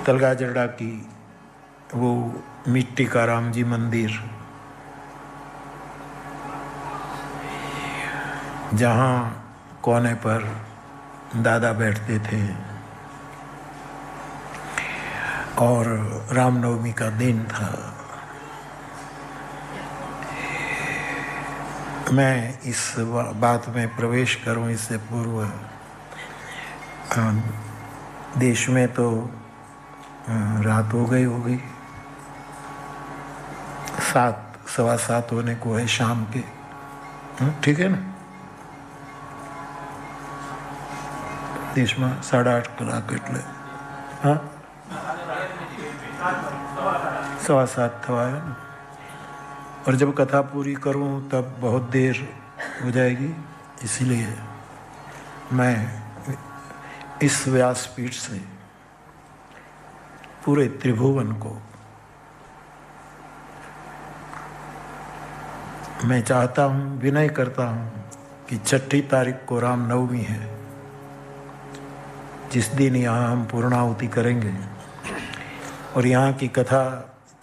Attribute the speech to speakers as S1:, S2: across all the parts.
S1: तलगाजड़ा की वो मिट्टी का राम जी मंदिर, जहाँ कोने पर दादा बैठते थे और रामनवमी का दिन था। मैं इस बात में प्रवेश करूं इससे पूर्व, देश में तो रात हो गई होगी, 7, 7:15 होने को है शाम के, ठीक है ना? देश में 8:30 કલાક એટલે हाँ 7:15 થવા है ना। और जब कथा पूरी करूं तब बहुत देर हो जाएगी, इसलिए मैं इस व्यासपीठ से पूरे त्रिभुवन को मैं चाहता हूं, विनय करता हूं कि 6 तारीख को रामनवमी है, जिस दिन यहाँ हम पूर्णाहुति करेंगे और यहाँ की कथा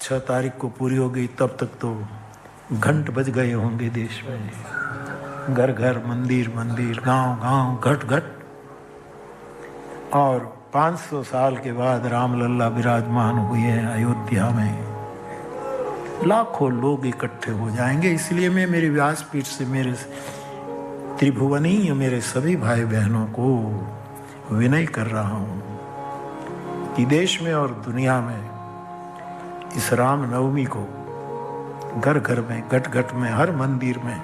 S1: 6 तारीख को पूरी हो गई, तब तक तो घंट बज गए होंगे देश में, घर घर, मंदिर मंदिर, गांव गांव, घट घट। और 500 साल के बाद रामलल्ला विराजमान हुए हैं अयोध्या में, लाखों लोग इकट्ठे हो जाएंगे। इसलिए मैं मेरे व्यासपीठ से मेरे त्रिभुवनीय मेरे सभी भाई बहनों को विनय कर रहा हूँ कि देश में और दुनिया में इस रामनवमी को घर घर में, घट घट में, हर मंदिर में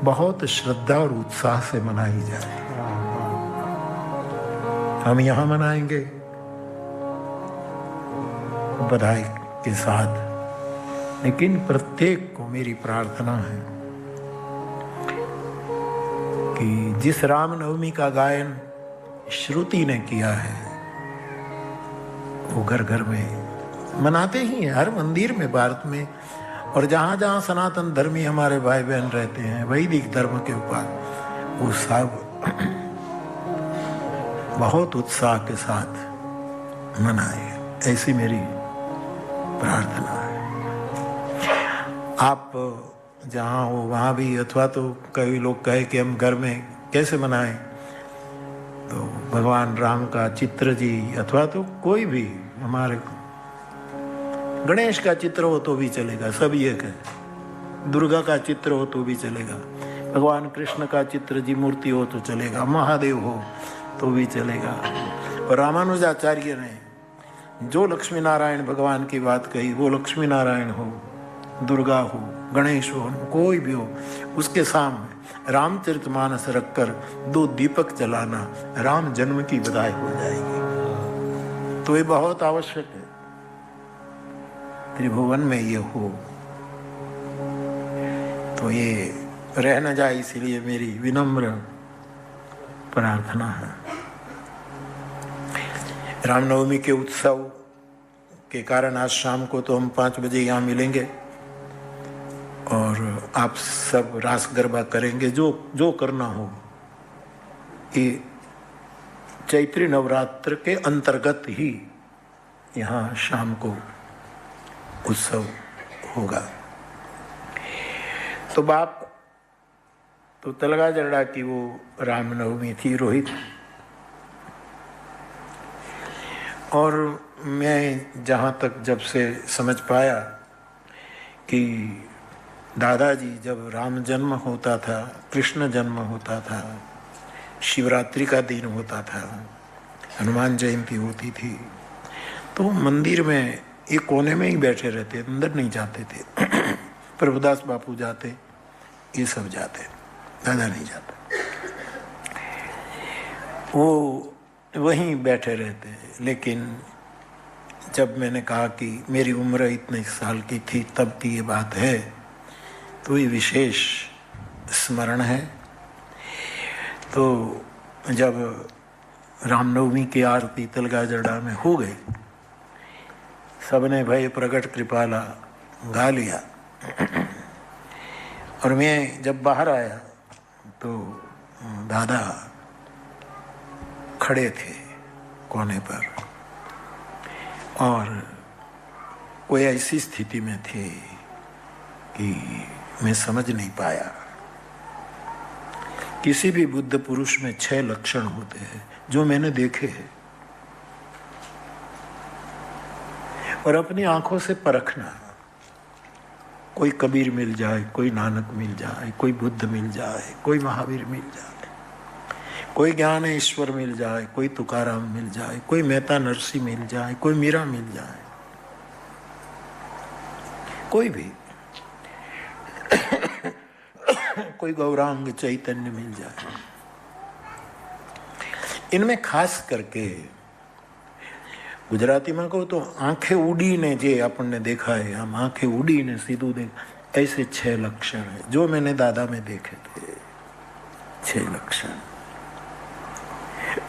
S1: बहुत श्रद्धा और उत्साह से मनाई जाए। हम यहाँ मनाएंगे बधाई के साथ, लेकिन प्रत्येक को मेरी प्रार्थना है कि जिस रामनवमी का गायन श्रुति ने किया है वो घर घर में मनाते ही हैं, हर मंदिर में भारत में। और जहाँ जहाँ सनातन धर्मी हमारे भाई बहन रहते हैं, वैदिक धर्म के ऊपर, वो सब बहुत उत्साह के साथ मनाए, ऐसी मेरी प्रार्थना है। आप जहाँ हो वहाँ भी, अथवा तो कई लोग कहे कि हम घर में कैसे मनाएं, तो भगवान राम का चित्र जी, अथवा तो कोई भी, हमारे गणेश का चित्र हो तो भी चलेगा, सब एक है। दुर्गा का चित्र हो तो भी चलेगा, भगवान कृष्ण का चित्र जी मूर्ति हो तो चलेगा, महादेव हो तो भी चलेगा। और रामानुजाचार्य ने जो लक्ष्मी नारायण भगवान की बात कही, वो लक्ष्मी नारायण हो, दुर्गा हो, गणेश हो, कोई भी हो, उसके सामने रामचरितमानस रखकर 2 दीपक जलाना, राम जन्म की बधाई हो जाएगी। तो ये बहुत आवश्यक है त्रिभुवन में ये हो, तो ये रह न जाए, इसीलिए मेरी विनम्र प्रार्थना है। रामनवमी के उत्सव के कारण आज शाम को तो हम 5 बजे यहाँ मिलेंगे और आप सब रास गरबा करेंगे, जो करना हो। ये चैत्री नवरात्र के अंतर्गत ही यहाँ शाम को उत्सव होगा। तो बाप तो तलगाजड़ा की वो रामनवमी थी, रोहित, और मैं जहाँ तक जब से समझ पाया कि दादाजी जब राम जन्म होता था, कृष्ण जन्म होता था, शिवरात्रि का दिन होता था, हनुमान जयंती होती थी, तो मंदिर में एक कोने में ही बैठे रहते, अंदर नहीं जाते थे। प्रभुदास बापू जाते, ये सब जाते, दादा नहीं जाते, वो वहीं बैठे रहते। लेकिन जब मैंने कहा कि मेरी उम्र इतने साल की थी तब की ये बात है, तो ये विशेष स्मरण है। तो जब रामनवमी की आरती तलगाजड़ा में हो गई, सबने भय प्रकट कृपाला गा लिया, और मैं जब बाहर आया तो दादा खड़े थे कोने पर। और कोई ऐसी स्थिति में थे कि मैं समझ नहीं पाया। किसी भी बुद्ध पुरुष में 6 लक्षण होते हैं जो मैंने देखे हैं, और अपनी आंखों से परखना। कोई कबीर मिल जाए, कोई नानक मिल जाए, कोई बुद्ध मिल जाए, कोई महावीर मिल जाए, कोई ज्ञान ईश्वर मिल जाए, कोई तुकाराम मिल जाए, कोई मेहता नरसी मिल जाए, कोई मीरा मिल जाए, कोई भी कोई गौरांग चैतन्य मिल जाए। इनमें खास करके गुजरातीમાં કહું તો આંખે ઉડીને જે આપણને દેખાય, આમ આંખે ઉડીને સીધું દેખ, ऐसे 6 लक्षण है जो मैंने दादा में देखे थे। 6 लक्षण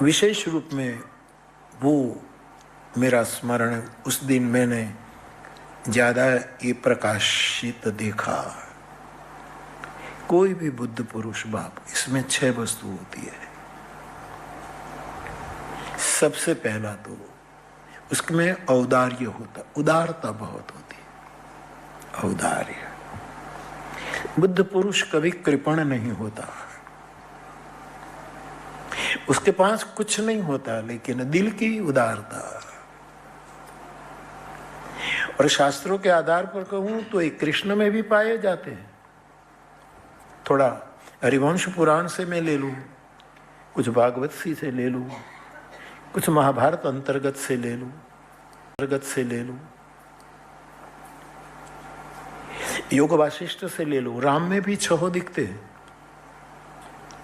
S1: विशेष रूप में वो मेरा स्मरण उस दिन मैंने ज्यादा ये प्रकाशित देखा। कोई भी बुद्ध पुरुष बाप, इसमें 6 वस्तु होती है। सबसे पहला तो उसमें औदार्य होता, उदारता बहुत होती है। औदार्य। बुद्ध पुरुष कभी कृपण नहीं होता, उसके पास कुछ नहीं होता, लेकिन दिल की उदारता। और शास्त्रों के आधार पर कहूं तो एक कृष्ण में भी पाए जाते हैं। थोड़ा हरिवंश पुराण से मैं ले लूं, कुछ भागवत सी से ले लूं, कुछ महाभारत अंतर्गत से ले लूं, योग वाशिष्ठ से ले लूं। राम में भी 6 दिखते हैं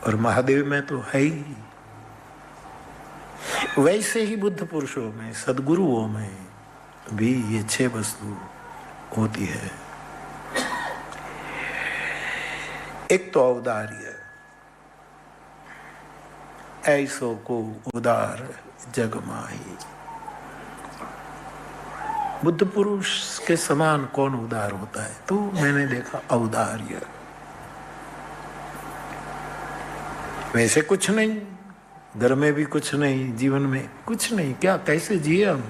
S1: और महादेव में तो है ही। वैसे ही बुद्ध पुरुषों में, सद्गुरुओं में भी ये 6 वस्तु होती है। एक तो औदार्य, ऐसो को उदार जग माही। बुद्ध पुरुष के समान कौन उदार होता है? तो मैंने देखा औदार्य। वैसे कुछ नहीं, घर में भी कुछ नहीं, जीवन में कुछ नहीं, क्या कैसे जिए हम?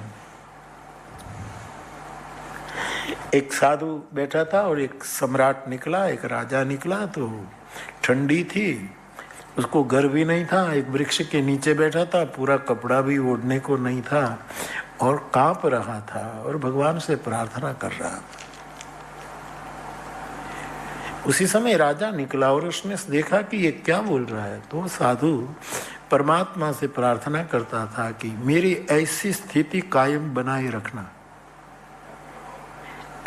S1: एक साधु बैठा था और एक सम्राट निकला, एक राजा निकला। तो ठंडी थी, उसको घर भी नहीं था, एक वृक्ष के नीचे बैठा था, पूरा कपड़ा भी ओढ़ने को नहीं था और कांप रहा था और भगवान से प्रार्थना कर रहा था। उसी समय राजा निकला और उसने देखा कि ये क्या बोल रहा है। तो साधु परमात्मा से प्रार्थना करता था कि मेरी ऐसी स्थिति कायम बनाए रखना।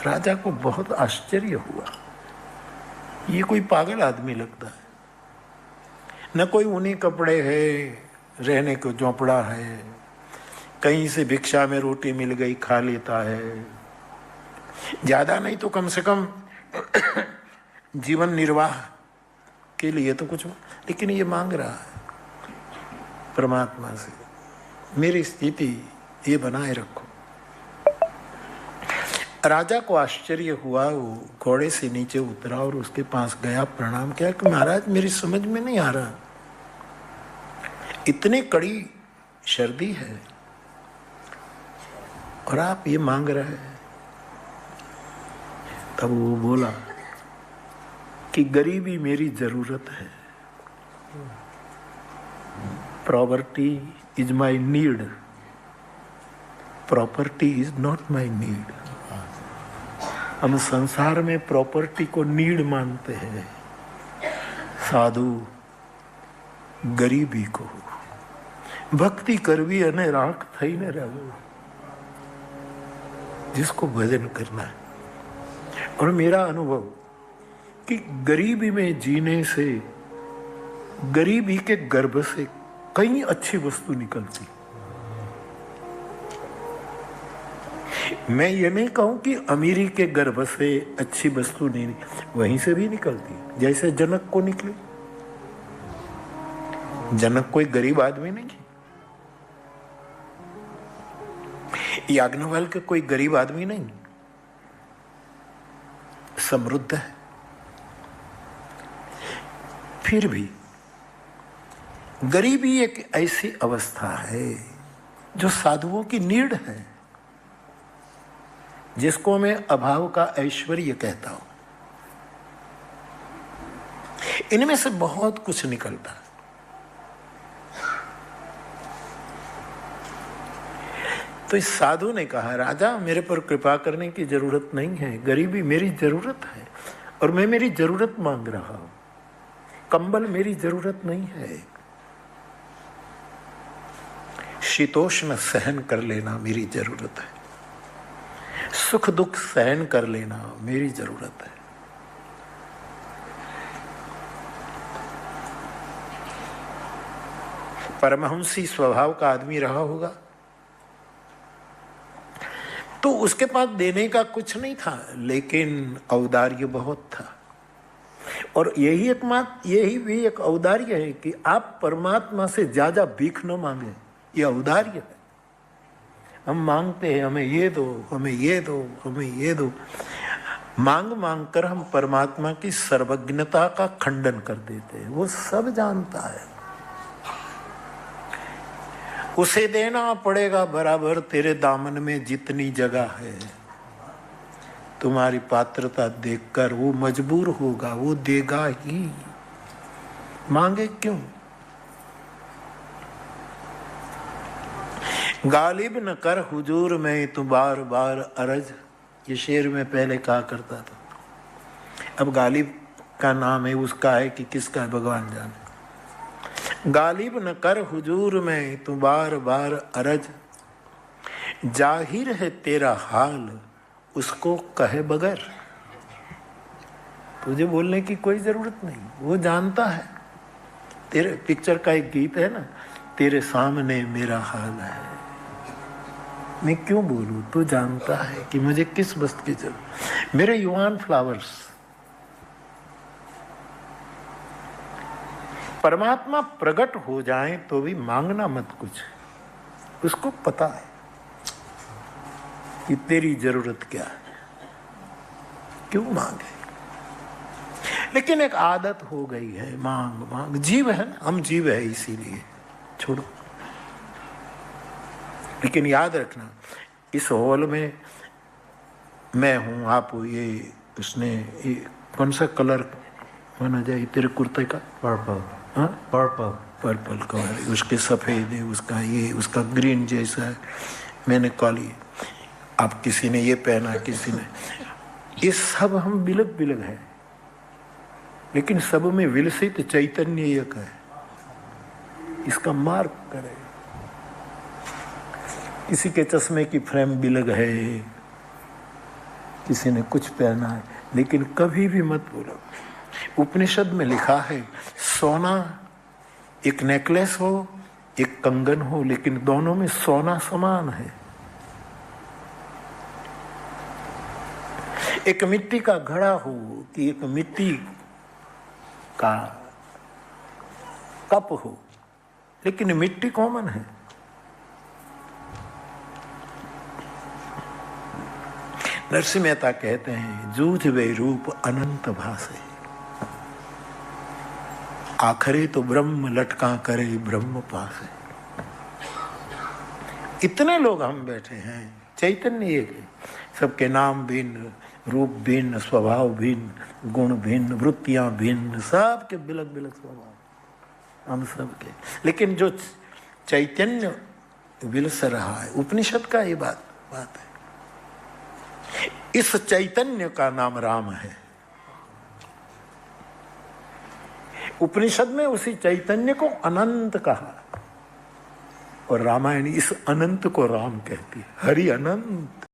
S1: राजा को बहुत आश्चर्य हुआ, ये कोई पागल आदमी लगता है। न कोई ऊनी कपड़े है, रहने को झोंपड़ा है, कहीं से भिक्षा में रोटी मिल गई खा लेता है, ज्यादा नहीं तो कम से कम जीवन निर्वाह के लिए तो कुछ। लेकिन ये मांग रहा है परमात्मा से, मेरी स्थिति ये बनाए रखो। राजा को आश्चर्य हुआ, वो घोड़े से नीचे उतरा और उसके पास गया, प्रणाम किया कि महाराज मेरी समझ में नहीं आ रहा, इतनी कड़ी सर्दी है और आप ये मांग रहे हैं। तब वो बोला कि गरीबी मेरी जरूरत है, property is my need, property is not my need. हम संसार में प्रॉपर्टी को नीड मानते हैं, साधु गरीबी को। भक्ति करवी अने राख थईने रहવું, जिसको भजन करना है। और मेरा अनुभव कि गरीबी में जीने से, गरीबी के गर्भ से कई अच्छी वस्तु निकलती। मैं ये नहीं कहूं कि अमीरी के गर्भ से अच्छी वस्तु नहीं, वहीं से भी निकलती, जैसे जनक को निकली। जनक कोई गरीब आदमी नहीं, याज्ञवल्क्य कोई गरीब आदमी नहीं, समृद्ध है। फिर भी गरीबी एक ऐसी अवस्था है जो साधुओं की नीड है। जिसको मैं अभाव का ऐश्वर्य कहता हूं, इनमें से बहुत कुछ निकलता है। तो इस साधु ने कहा, राजा मेरे पर कृपा करने की जरूरत नहीं है, गरीबी मेरी जरूरत है और मैं मेरी जरूरत मांग रहा हूं। कंबल मेरी जरूरत नहीं है, शीतोष्ण सहन कर लेना मेरी जरूरत है, सुख दुख सहन कर लेना मेरी जरूरत है। परमहंसी स्वभाव का आदमी रहा होगा, तो उसके पास देने का कुछ नहीं था, लेकिन औदार्य बहुत था। और यही भी एक औदार्य है कि आप परमात्मा से ज्यादा भीख न मांगे, ये औदार्य है। हम मांगते हैं हमें ये दो, हमें ये दो, हमें ये दो, मांग मांग कर हम परमात्मा की सर्वज्ञता का खंडन कर देते हैं। वो सब जानता है, उसे देना पड़ेगा बराबर तेरे दामन में जितनी जगह है। तुम्हारी पात्रता देखकर वो मजबूर होगा, वो देगा ही, मांगे क्यों? गालिब न कर हुजूर में तू बार बार अरज, ये शेर में पहले कहा करता था। अब गालिब का नाम है, उसका है कि किसका है भगवान जाने। गालिब न कर हुजूर में तू बार बार अरज, जाहिर है तेरा हाल उसको कहे बगैर। तुझे बोलने की कोई जरूरत नहीं, वो जानता है। तेरे पिक्चर का एक गीत है ना, तेरे सामने मेरा हाल है, मैं क्यों बोलूं, तू जानता है कि मुझे किस वस्तु की जरूरत। मेरे युवान फ्लावर्स, परमात्मा प्रकट हो जाए तो भी मांगना मत कुछ, उसको पता है कि तेरी जरूरत क्या है, क्यों मांगे। लेकिन एक आदत हो गई है, मांग मांग, जीव है ना, हम जीव है इसीलिए छोड़ो। लेकिन याद रखना, इस हॉल में मैं हूं, आप हो, ये उसने ये कौन सा कलर माना जाए तेरे कुर्ते का?
S2: पर्पल।
S1: हाँ,
S2: पर्पल।
S1: पर्पल कलर, उसके सफेद है, उसका ये, उसका ग्रीन जैसा है, मैंने काली। अब किसी ने ये पहना, किसी ने ये, सब हम बिलग बिलग है, लेकिन सब में विलसित चैतन्य एक है। इसका मार्ग करे। किसी के चश्मे की फ्रेम बिलग है, किसी ने कुछ पहना है, लेकिन कभी भी मत बोलो। उपनिषद में लिखा है, सोना एक नेकलेस हो, एक कंगन हो, लेकिन दोनों में सोना समान है। एक मिट्टी का घड़ा हो कि एक मिट्टी का कप हो, लेकिन मिट्टी कॉमन है। नरसिंह मेहता कहते हैं, जूझ वे रूप अनंत भासे, आखरे तो ब्रह्म लटका करे ब्रह्म पासे। इतने लोग हम बैठे हैं, चैतन्य एक है, सबके नाम भिन्न, रूप भिन्न, स्वभाव भिन्न, गुण भिन्न, वृत्तियां भिन्न, सबके बिलक बिलक स्वभाव हम सबके, लेकिन जो चैतन्य विलस रहा है, उपनिषद का ये बात है। इस चैतन्य का नाम राम है। उपनिषद में उसी चैतन्य को अनंत कहा, और रामायण इस अनंत को राम कहती है। हरि अनंत।